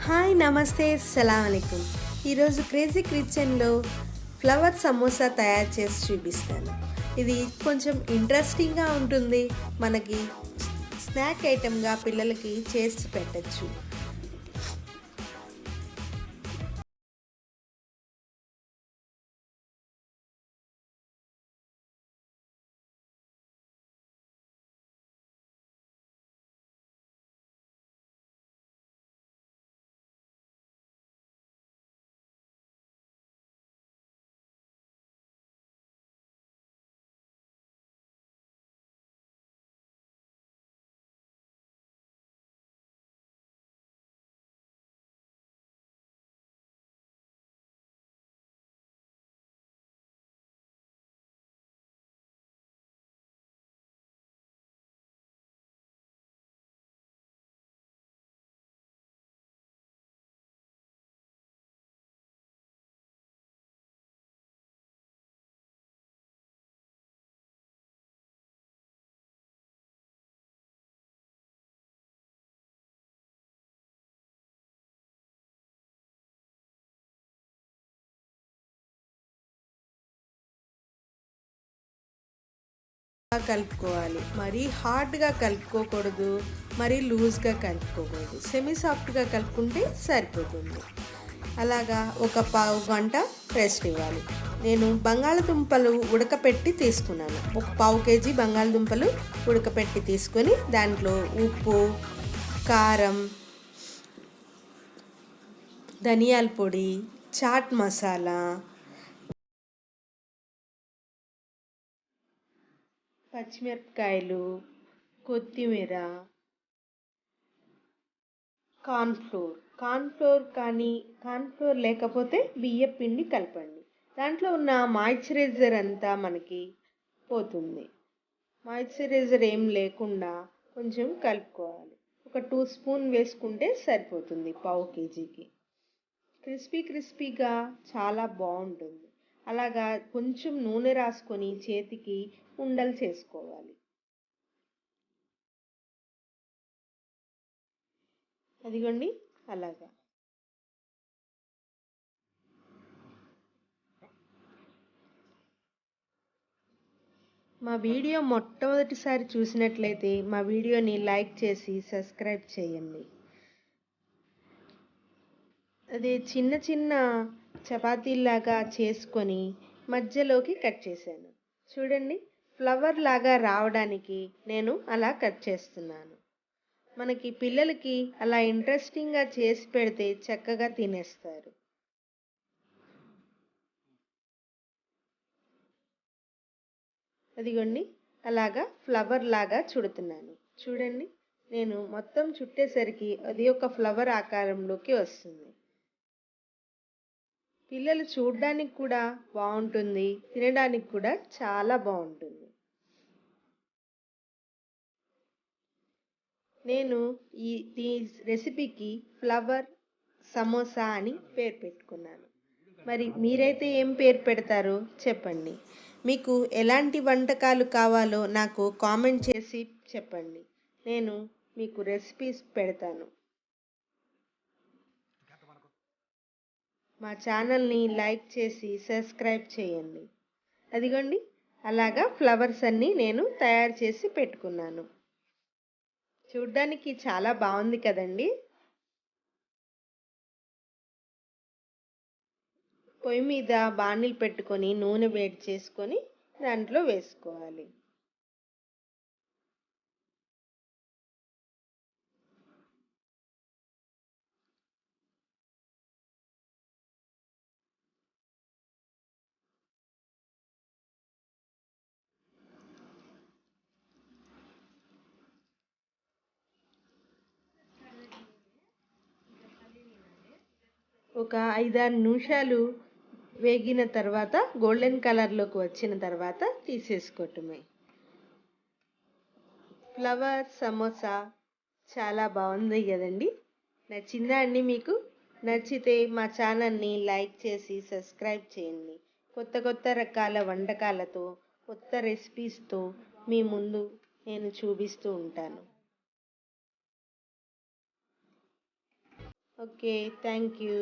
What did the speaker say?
Hi నమస్తే సలాం అలైకుం. ఈరోజు క్రేజీ కిచెన్లో ఫ్లవర్ సమోసా తయారు చేసి చూపిస్తాను. ఇది కొంచెం ఇంట్రెస్టింగ్గా ఉంటుంది. మనకి స్నాక్ ఐటెంగా పిల్లలకి చేసి పెట్టచ్చు. కలుపుకోవాలి. మరీ హార్డ్గా కలుపుకోకూడదు, మరీ లూజ్గా కలుపుకోకూడదు. సెమీ సాఫ్ట్గా కలుపుకుంటే సరిపోతుంది. అలాగా ఒక పావు గంట రెస్ట్ ఇవ్వాలి. నేను బంగాళదుంపలు ఉడకపెట్టి తీసుకున్నాను. ఒక పావు కేజీ బంగాళదుంపలు ఉడకపెట్టి తీసుకొని దాంట్లో ఉప్పు, కారం, ధనియాల పొడి, చాట్ మసాలా, పచ్చిమిరపకాయలు, కొత్తిమీర, కార్న్ఫ్లోర్ కానీ కార్న్ఫ్లోర్ లేకపోతే బియ్యం పిండి కలపండి. దాంట్లో ఉన్న మాయిశ్చరైజర్ అంతా మనకి పోతుంది. మాయిశ్చరైజర్ ఏం లేకుండా కొంచెం కలుపుకోవాలి. ఒక 2 స్పూన్ వేసుకుంటే సరిపోతుంది పావు కేజీకి. క్రిస్పీగా చాలా బాగుంటుంది. అలాగా కొంచెం నూనె రాసుకొని చేతికి ఉండలు చేసుకోవాలి. అదిగోండి అలాగా. మా వీడియో మొట్టమొదటిసారి చూసినట్లయితే మా వీడియోని లైక్ చేసి సబ్స్క్రైబ్ చేయండి. అదే చిన్న చిన్న చపాతీలాగా చేసుకొని మధ్యలోకి కట్ చేశాను. చూడండి, ఫ్లవర్ లాగా రావడానికి నేను అలా కట్ చేస్తున్నాను. మనకి పిల్లలకి అలా ఇంట్రెస్టింగ్గా చేసి పెడితే చక్కగా తినేస్తారు. అదిగోండి అలాగా ఫ్లవర్ లాగా చుడుతున్నాను. చూడండి, నేను మొత్తం చుట్టేసరికి అది ఒక ఫ్లవర్ ఆకారంలోకి వస్తుంది. పిల్లలు చూడడానికి కూడా బాగుంటుంది, తినడానికి కూడా చాలా బాగుంటుంది. నేను ఈ రెసిపీకి ఫ్లవర్ సమోసా అని పేరు పెట్టుకున్నాను. మరి మీరైతే ఏం పేరు పెడతారో చెప్పండి. మీకు ఎలాంటి వంటకాలు కావాలో నాకు కామెంట్ చేసి చెప్పండి. నేను మీకు రెసిపీస్ పెడతాను. మా ఛానల్ని లైక్ చేసి సబ్స్క్రైబ్ చేయండి. అదిగోండి అలాగా ఫ్లవర్స్ అన్నీ నేను తయారు చేసి పెట్టుకున్నాను. చూడ్డానికి చాలా బాగుంది కదండి. పొయ్యి మీద బాణీలు పెట్టుకొని నూనె వేడి చేసుకొని దాంట్లో వేసుకోవాలి. ఒక 5-6 నిమిషాలు వేగిన తర్వాత గోల్డెన్ కలర్లోకి వచ్చిన తర్వాత తీసేసుకోవటమే. ఫ్లవర్ సమోసా చాలా బాగుంది కదండి. నచ్చిందా అండి మీకు? నచ్చితే మా ఛానల్ని లైక్ చేసి సబ్స్క్రైబ్ చేయండి. కొత్త రకాల వంటకాలతో, కొత్త రెసిపీస్తో మీ ముందు నేను చూపిస్తూ ఉంటాను. ఓకే. Thank you.